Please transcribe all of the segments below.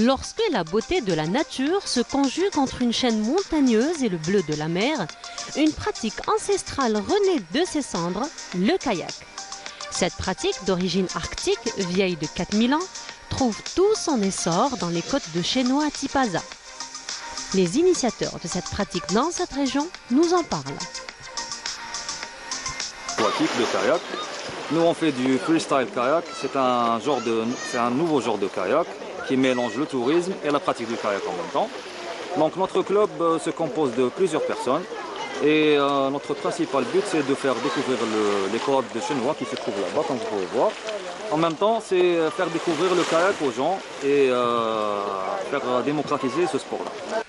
Lorsque la beauté de la nature se conjugue entre une chaîne montagneuse et le bleu de la mer, une pratique ancestrale renaît de ses cendres, le kayak. Cette pratique d'origine arctique, vieille de 4000 ans, trouve tout son essor dans les côtes de Chenois à Tipaza. Les initiateurs de cette pratique dans cette région nous en parlent. Le kayak. Nous on fait du freestyle kayak, c'est un nouveau genre de kayak qui mélange le tourisme et la pratique du kayak en même temps. Donc notre club se compose de plusieurs personnes et notre principal but c'est de faire découvrir les côtes de Chenois qui se trouvent là-bas comme vous pouvez voir. En même temps c'est faire découvrir le kayak aux gens et faire démocratiser ce sport-là.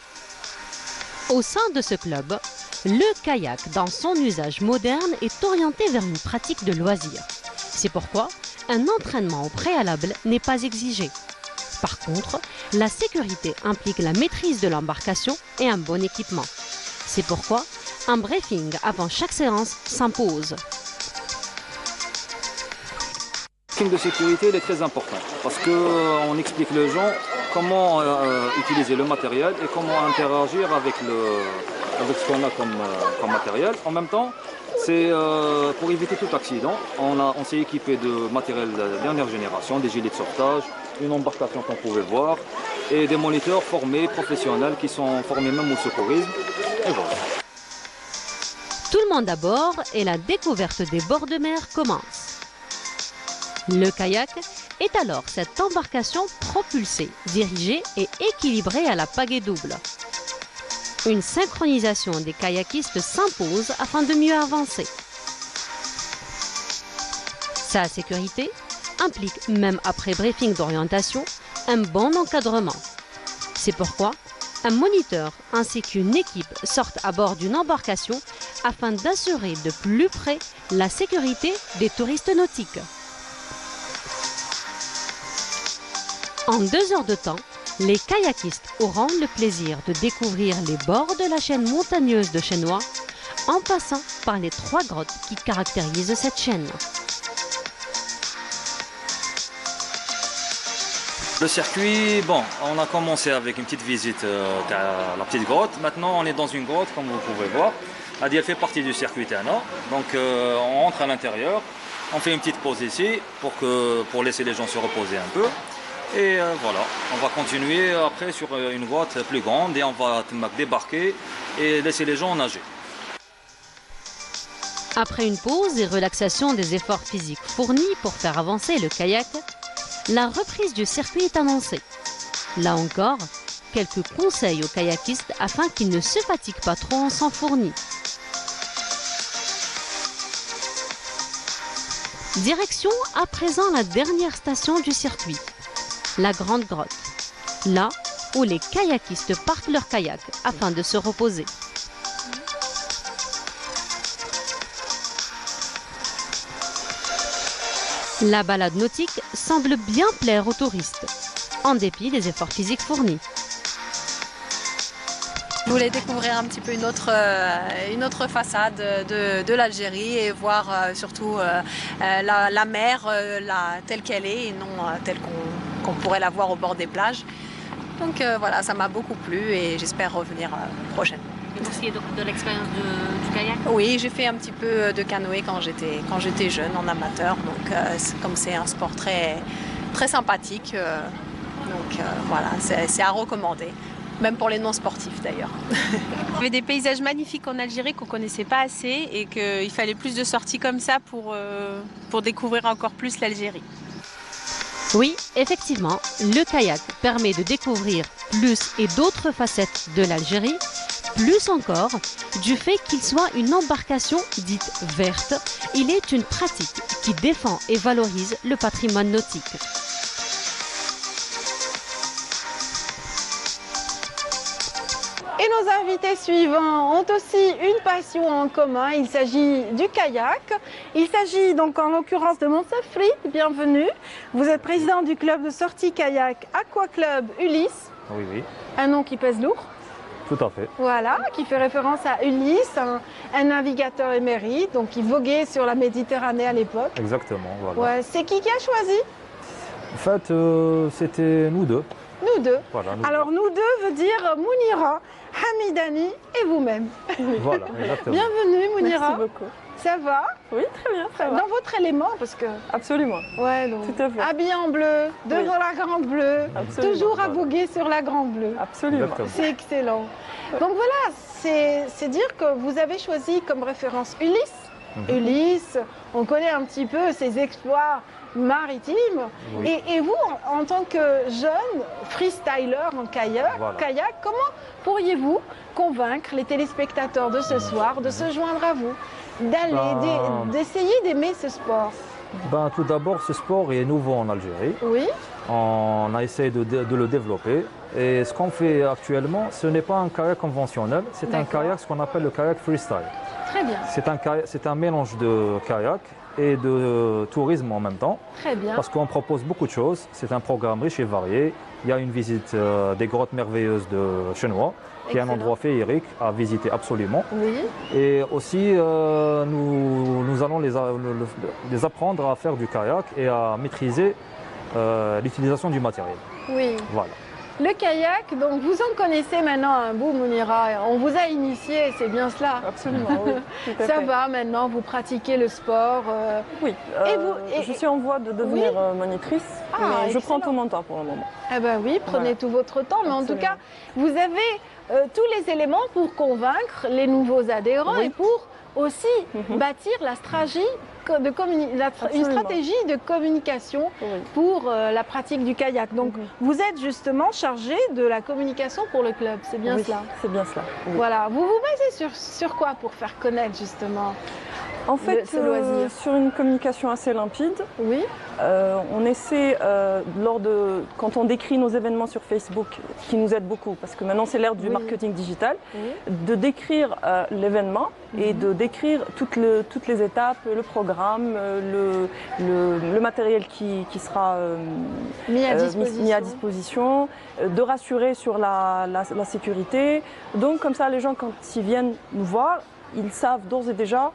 Au sein de ce club, le kayak dans son usage moderne est orienté vers une pratique de loisir. C'est pourquoi un entraînement au préalable n'est pas exigé. Par contre, la sécurité implique la maîtrise de l'embarcation et un bon équipement. C'est pourquoi un briefing avant chaque séance s'impose. Le briefing de sécurité est très important parce qu'on explique aux gens comment utiliser le matériel et comment interagir avec ce qu'on a comme matériel. En même temps, c'est pour éviter tout accident. On s'est équipé de matériel de dernière génération, des gilets de sauvetage, une embarcation qu'on pouvait voir et des moniteurs formés, professionnels qui sont formés même au secourisme. Et voilà. Tout le monde à bord et la découverte des bords de mer commence. Le kayak est alors cette embarcation propulsée, dirigée et équilibrée à la pagaie double. Une synchronisation des kayakistes s'impose afin de mieux avancer. Sa sécurité implique, même après briefing d'orientation, un bon encadrement. C'est pourquoi un moniteur ainsi qu'une équipe sortent à bord d'une embarcation afin d'assurer de plus près la sécurité des touristes nautiques. En 2 heures de temps, les kayakistes auront le plaisir de découvrir les bords de la chaîne montagneuse de Chenois en passant par les 3 grottes qui caractérisent cette chaîne. Le circuit, bon, on a commencé avec une petite visite à la petite grotte. Maintenant, on est dans une grotte, comme vous pouvez voir. Elle fait partie du circuit Tana. Donc, on entre à l'intérieur. On fait une petite pause ici pour laisser les gens se reposer un peu. Et voilà, on va continuer après sur une grotte plus grande et on va débarquer et laisser les gens nager. Après une pause et relaxation des efforts physiques fournis pour faire avancer le kayak, la reprise du circuit est annoncée. Là encore, quelques conseils aux kayakistes afin qu'ils ne se fatiguent pas trop en s'en fournit. Direction à présent la dernière station du circuit, la Grande Grotte, là où les kayakistes parquent leur kayak afin de se reposer. La balade nautique semble bien plaire aux touristes, en dépit des efforts physiques fournis. Je voulais découvrir un petit peu une autre façade de l'Algérie et voir surtout la mer telle qu'elle est et non telle qu'on pourrait la voir au bord des plages. Donc voilà, ça m'a beaucoup plu et j'espère revenir prochainement. Et aussi de l'expérience du kayak? Oui, j'ai fait un petit peu de canoë quand j'étais jeune, en amateur. Donc comme c'est un sport très, très sympathique, voilà, c'est à recommander. Même pour les non-sportifs d'ailleurs. Il y avait des paysages magnifiques en Algérie qu'on ne connaissait pas assez et qu'il fallait plus de sorties comme ça pour découvrir encore plus l'Algérie. Oui, effectivement, le kayak permet de découvrir plus et d'autres facettes de l'Algérie, plus encore du fait qu'il soit une embarcation dite verte. Il est une pratique qui défend et valorise le patrimoine nautique. Et nos invités suivants ont aussi une passion en commun, il s'agit du kayak. Il s'agit donc en l'occurrence de Monsef Fried, bienvenue. Vous êtes président du club de sortie kayak Aqua Club Ulysse. Oui, oui. Un nom qui pèse lourd. Tout à fait. Voilà, qui fait référence à Ulysse, un navigateur émérite, donc qui voguait sur la Méditerranée à l'époque. Exactement, voilà. Ouais, c'est qui a choisi? En fait, c'était nous deux. Nous Nous deux. Voilà, nous Alors nous deux veut dire Mounira, Hamidani et vous-même. Voilà, exactement. Bienvenue Mounira. Merci beaucoup. Ça va? Oui, très bien, ça va. Dans votre élément parce que... Absolument. Ouais, donc, Tout à fait. habillé en bleu, devant la grande bleue, Absolument. toujours à voguer sur la grande bleue. Absolument. Exactement. C'est excellent. Donc voilà, c'est dire que vous avez choisi comme référence Ulysse. Ulysse, on connaît un petit peu ses exploits maritimes. Oui. Et vous, en tant que jeune freestyler en kayak, Voilà. comment pourriez-vous convaincre les téléspectateurs de ce soir de se joindre à vous, d'essayer d'aimer ce sport? Ben, tout d'abord, ce sport est nouveau en Algérie. Oui, On a essayé de le développer. Et ce qu'on fait actuellement, ce n'est pas un kayak conventionnel, c'est un D'accord. kayak, ce qu'on appelle le kayak freestyle. très bien, C'est un mélange de kayak et de tourisme en même temps, très bien. parce qu'on propose beaucoup de choses. C'est un programme riche et varié. Il y a une visite des grottes merveilleuses de Chenois, qui est un Excellent. endroit féerique à visiter absolument. Oui, Et aussi, nous allons les apprendre à faire du kayak et à maîtriser l'utilisation du matériel. oui. Voilà. Le kayak, donc vous en connaissez maintenant un bout, Mounira. On vous a initié, c'est bien cela. Absolument, oui. Tout à Ça fait. va maintenant, vous pratiquez le sport. Oui. Et vous- et- je suis en voie de devenir Oui. monitrice, Ah, mais je excellent. prends tout mon temps pour le moment. Eh ben oui, prenez Voilà. tout votre temps, mais en tout Absolument. cas, vous avez tous les éléments pour convaincre les nouveaux adhérents Oui. et pour aussi bâtir la stratégie une Absolument. stratégie de communication Oui. pour la pratique du kayak. Donc, Mhm. vous êtes justement chargé de la communication pour le club, c'est bien Oui, cela. c'est bien cela. Oui. Voilà, vous vous basez sur quoi pour faire connaître justement En fait, ce loisir. sur une communication assez limpide, Oui, on essaie, quand on décrit nos événements sur Facebook, qui nous aide beaucoup, parce que maintenant c'est l'ère du Oui. marketing digital, oui, de décrire l'événement et de décrire toutes les étapes, le programme, le matériel qui sera mis à disposition. mis à disposition, de rassurer sur la sécurité. Donc comme ça, les gens, quand ils viennent nous voir, ils savent d'ores et déjà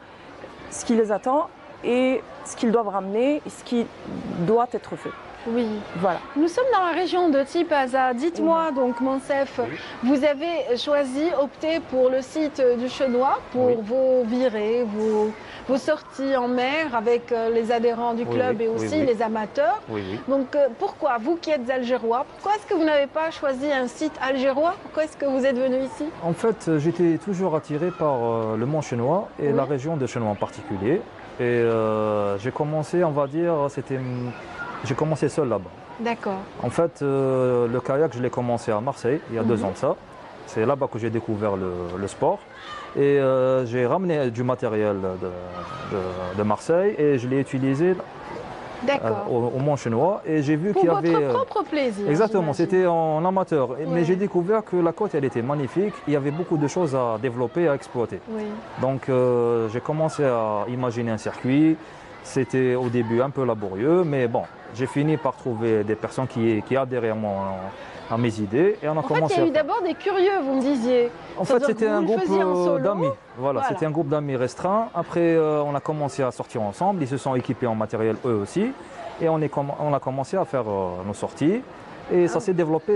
ce qui les attend et ce qu'ils doivent ramener et ce qui doit être fait. Oui. Voilà. Nous sommes dans la région de Tipaza. Dites-moi donc, Mansef, vous avez choisi, opté pour le site du Chenois pour Oui. vos virées, vos sorties en mer avec les adhérents du Oui, club oui, et oui, aussi oui. les amateurs. Oui, oui. Donc pourquoi, vous qui êtes algérois, pourquoi est-ce que vous n'avez pas choisi un site algérois? Pourquoi est-ce que vous êtes venu ici? En fait, j'étais toujours attiré par le Mont Chenois et Oui. la région de Chenois en particulier. Et j'ai commencé, on va dire, j'ai commencé seul là-bas. D'accord. En fait, le kayak, je l'ai commencé à Marseille, il y a 2 ans de ça. C'est là-bas que j'ai découvert le sport. Et j'ai ramené du matériel de Marseille et je l'ai utilisé D'accord. au Mont Chenois. Et j'ai vu Pour qu'il y votre avait... propre plaisir. Exactement, j'imagine. c'était en amateur. Ouais. Mais j'ai découvert que la côte, elle était magnifique. Il y avait beaucoup de choses à développer, à exploiter. Oui. Donc j'ai commencé à imaginer un circuit. C'était au début un peu laborieux, mais bon, j'ai fini par trouver des personnes qui adhéraient à mes idées et on a En fait, commencé il y a eu à faire. d'abord des curieux, vous me disiez. En Ça veut fait, dire c'était que vous un le groupe faisiez en solo. d'amis. Voilà, Voilà. c'était un groupe d'amis restreint. Après, on a commencé à sortir ensemble. Ils se sont équipés en matériel eux aussi. Et on a commencé à faire nos sorties. Et ça s'est développé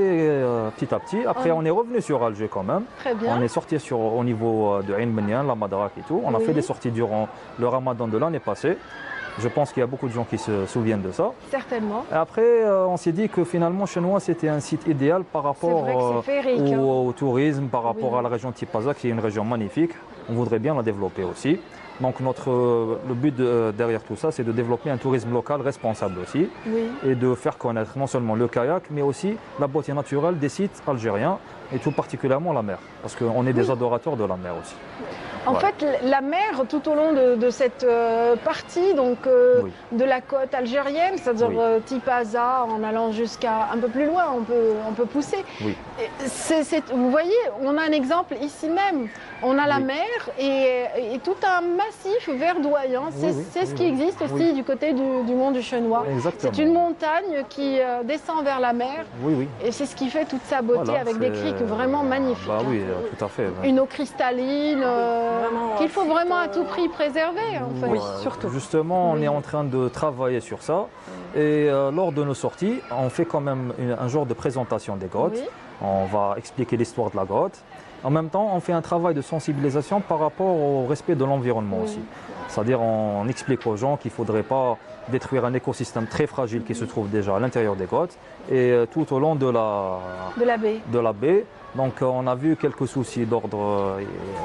petit à petit. Après, Ah. on est revenu sur Alger quand même. Très bien. On est sorti au niveau de Ain Menyan, la Madrak et tout. On a Oui. fait des sorties durant le ramadan de l'année passée. Je pense qu'il y a beaucoup de gens qui se souviennent de ça. Certainement. Et après, on s'est dit que finalement, Chenois, c'était un site idéal par rapport vrai que c'est féerique, hein. au tourisme, par rapport Oui. à la région de Tipaza, qui est une région magnifique. On voudrait bien la développer aussi. Donc le but derrière tout ça, c'est de développer un tourisme local responsable aussi Oui. et de faire connaître non seulement le kayak, mais aussi la beauté naturelle des sites algériens et tout particulièrement la mer, parce qu'on est des adorateurs de la mer aussi. En Voilà. fait, la mer, tout au long de cette partie donc, Oui. de la côte algérienne, c'est-à-dire Oui. Tipaza, en allant jusqu'à un peu plus loin, on peut pousser. Oui. Et vous voyez, on a un exemple ici même. On a la Oui. mer et tout un massif verdoyant. C'est oui, ce oui, qui oui. existe aussi Oui. du côté du mont du Chenois. Exactement. C'est une montagne qui descend vers la mer Oui, oui. et c'est ce qui fait toute sa beauté Voilà, avec des c'est- criques vraiment magnifiques. Bah hein. oui, tout à fait. Une eau cristalline, qu'il faut vraiment à tout prix préserver en fait. Oui, surtout. Justement, on Oui. est en train de travailler sur ça. Et lors de nos sorties, on fait quand même un genre de présentation des grottes. Oui. On va expliquer l'histoire de la grotte. En même temps, on fait un travail de sensibilisation par rapport au respect de l'environnement Oui. aussi. C'est-à-dire, on explique aux gens qu'il ne faudrait pas détruire un écosystème très fragile qui se trouve déjà à l'intérieur des grottes et tout au long de la baie. Donc on a vu quelques soucis d'ordre,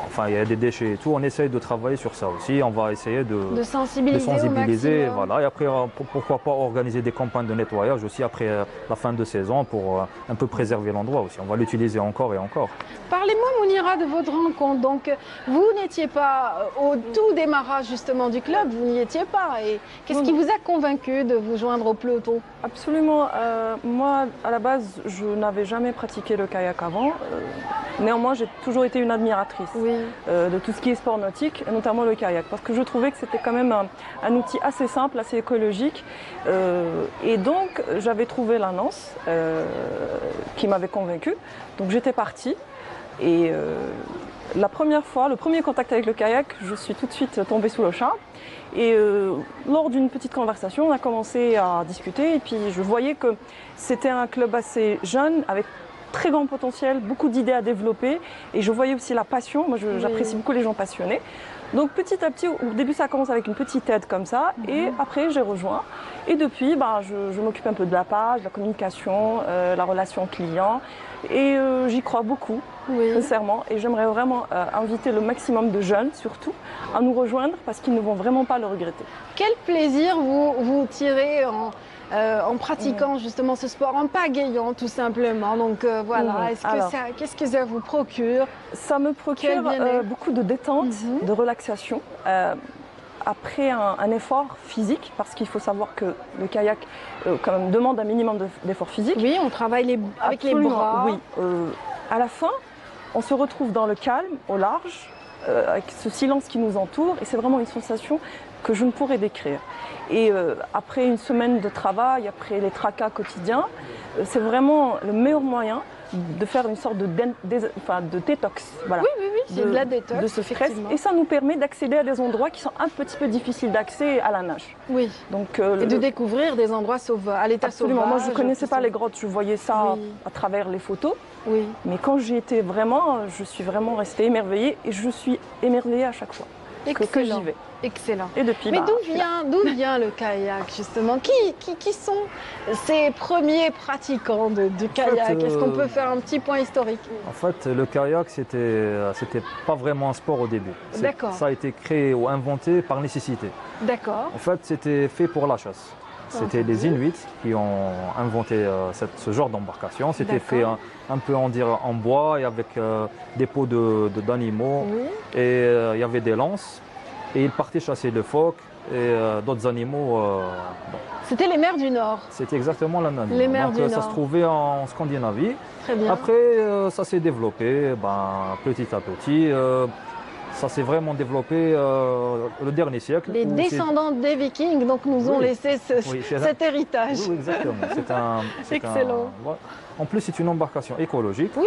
enfin il y a des déchets et tout, on essaye de travailler sur ça aussi, on va essayer de sensibiliser, au sensibiliser, maximum. voilà. Et après pourquoi pas organiser des campagnes de nettoyage aussi après la fin de saison pour un peu préserver l'endroit aussi, on va l'utiliser encore et encore. Parlez-moi Mounira de votre rencontre. Donc vous n'étiez pas au tout démarrage justement du club, vous n'y étiez pas. Et qu'est-ce qui vous a convaincu de vous joindre au peloton? Absolument. Moi, à la base, je n'avais jamais pratiqué le kayak avant. Néanmoins, j'ai toujours été une admiratrice de tout ce qui est sport nautique, et notamment le kayak, parce que je trouvais que c'était quand même un outil assez simple, assez écologique. Et donc, j'avais trouvé l'annonce qui m'avait convaincue. Donc, j'étais partie. Et la première fois, le premier contact avec le kayak, je suis tout de suite tombée sous le charme. Et lors d'une petite conversation, on a commencé à discuter. Et puis, je voyais que c'était un club assez jeune, avec très grand potentiel, beaucoup d'idées à développer. Et je voyais aussi la passion. Moi, j'apprécie beaucoup les gens passionnés. Donc petit à petit, au début ça commence avec une petite aide comme ça, et après j'ai rejoint. Et depuis, je m'occupe un peu de la page, de la communication, la relation client. Et j'y crois beaucoup, sincèrement. Et j'aimerais vraiment inviter le maximum de jeunes, surtout, à nous rejoindre parce qu'ils ne vont vraiment pas le regretter. Quel plaisir vous tirez en pratiquant justement ce sport, en pagayant tout simplement. Donc voilà, qu'est-ce que ça vous procure? Ça me procure beaucoup de détente, de relaxation. Après un effort physique, parce qu'il faut savoir que le kayak quand même demande un minimum d'effort physique. Oui, on travaille avec les bras. Oui. À la fin, on se retrouve dans le calme, au large, avec ce silence qui nous entoure, et c'est vraiment une sensation que je ne pourrais décrire. Et après une semaine de travail, après les tracas quotidiens, c'est vraiment le meilleur moyen de faire une sorte de détox. Voilà. Oui, c'est de la détox. De ce stress. Et ça nous permet d'accéder à des endroits qui sont un petit peu difficiles d'accès à la nage. Oui. Donc, et de découvrir des endroits à l'état sauvage. Moi, je ne connaissais pas les grottes, je voyais ça à travers les photos. Oui. Mais quand j'y étais vraiment, je suis vraiment restée émerveillée et je suis émerveillée à chaque fois que j'y vais. Excellent. Et depuis, mais d'où vient le kayak justement? Qui sont ces premiers pratiquants du kayak? Est-ce qu'on peut faire un petit point historique? En fait, le kayak, c'était pas vraiment un sport au début. D'accord. Ça a été créé ou inventé par nécessité. D'accord. En fait, c'était fait pour la chasse. C'était les Inuits qui ont inventé ce genre d'embarcation. C'était fait un peu en bois et avec des peaux d'animaux. Oui. Et il y avait des lances. Et ils partaient chasser le phoque et d'autres animaux. C'était les mers du Nord. C'était exactement la même. Les mers du Nord. Ça se trouvait en Scandinavie. Très bien. Après, ça s'est développé petit à petit. Ça s'est vraiment développé le dernier siècle. Les descendants des Vikings donc, nous ont laissé cet héritage. Oui, exactement. Excellent. En plus, c'est une embarcation écologique. Oui.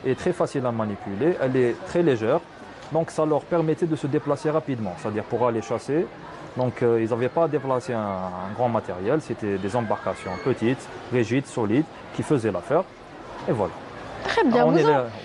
Et très facile à manipuler. Elle est très légère. Donc ça leur permettait de se déplacer rapidement, c'est-à-dire pour aller chasser. Donc ils n'avaient pas à déplacer un grand matériel, c'était des embarcations petites, rigides, solides, qui faisaient l'affaire. Et voilà. Très bien.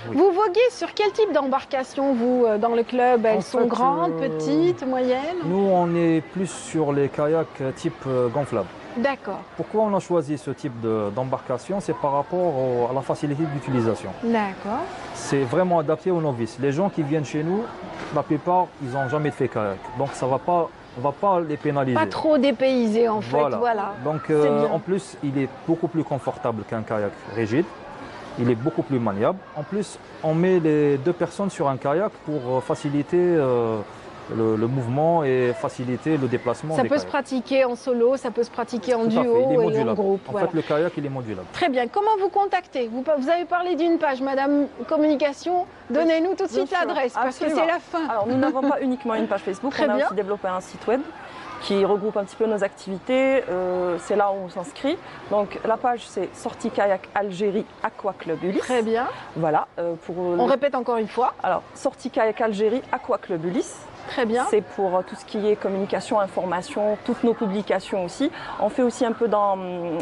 Vous voguez sur quel type d'embarcation, vous, dans le club? Elles sont grandes, petites, moyennes? Nous, on est plus sur les kayaks type gonflable. D'accord. Pourquoi on a choisi ce type d'embarcation? C'est par rapport à la facilité d'utilisation. D'accord. C'est vraiment adapté aux novices. Les gens qui viennent chez nous, la plupart, ils n'ont jamais fait kayak. Donc ça va pas, on ne va pas les pénaliser. Pas trop dépaysé en fait. Voilà. Donc en plus, il est beaucoup plus confortable qu'un kayak rigide. Il est beaucoup plus maniable. En plus, on met les deux personnes sur un kayak pour faciliter le mouvement et faciliter le déplacement. Ça peut se pratiquer en solo, ça peut se pratiquer en duo et en groupe. En fait, le kayak, il est modulable. Très bien. Comment vous contacter? Vous avez parlé d'une page, Madame Communication. Donnez-nous tout de suite l'adresse, parce que c'est la fin. Alors, nous n'avons pas uniquement une page Facebook, on a aussi développé un site web qui regroupe un petit peu nos activités. C'est là où on s'inscrit. Donc la page c'est Sortie Kayak Algérie Aqua Club Ulysse. Très bien. Voilà. On répète encore une fois. Alors Sortie Kayak Algérie Aqua Club Ulysse. Très bien. C'est pour tout ce qui est communication, information, toutes nos publications aussi. On fait aussi un peu dans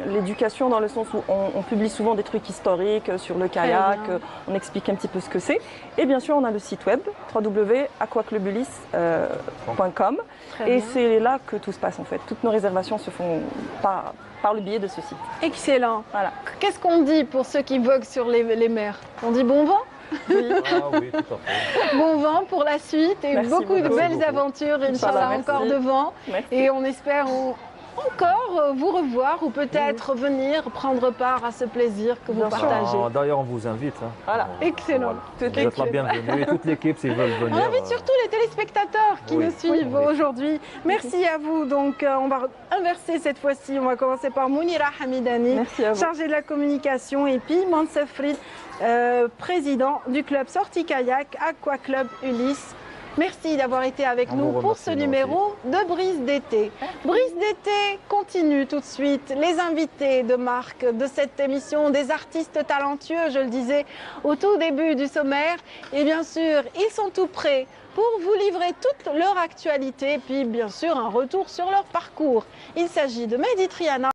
l'éducation dans le sens où on publie souvent des trucs historiques sur le kayak, on explique un petit peu ce que c'est. Et bien sûr, on a le site web www.aquaclubulysse.com et c'est là que tout se passe en fait. Toutes nos réservations se font par le biais de ce site. Excellent. Voilà. Qu'est-ce qu'on dit pour ceux qui voguent sur les mers? On dit bon vent? Oui. Ah oui, tout à fait. Bon vent pour la suite et Merci beaucoup de beaucoup. belles aventures, Inch'Allah, Merci. encore devant. Merci. Et on espère encore vous revoir ou peut-être venir prendre part à ce plaisir que vous Bien sûr. partagez. D'ailleurs, on vous invite. Hein. Voilà. Excellent. Vous êtes la bienvenue et toute l'équipe s'ils veulent venir. On invite surtout les téléspectateurs qui Oui. nous suivent Oui. aujourd'hui. Merci à vous. Donc, on va inverser cette fois-ci. On va commencer par Mounira Hamidani, Merci à vous. chargée de la communication, et puis Mansef Frid, président du club Sortie Kayak Aqua Club Ulysse. Merci d'avoir été avec On nous vous pour remercie, ce nous numéro de Brise d'été. Brise d'été continue tout de suite. Les invités de marque de cette émission, des artistes talentueux, je le disais au tout début du sommaire. Et bien sûr, ils sont tout prêts pour vous livrer toute leur actualité, puis bien sûr un retour sur leur parcours. Il s'agit de Mehdi Triana.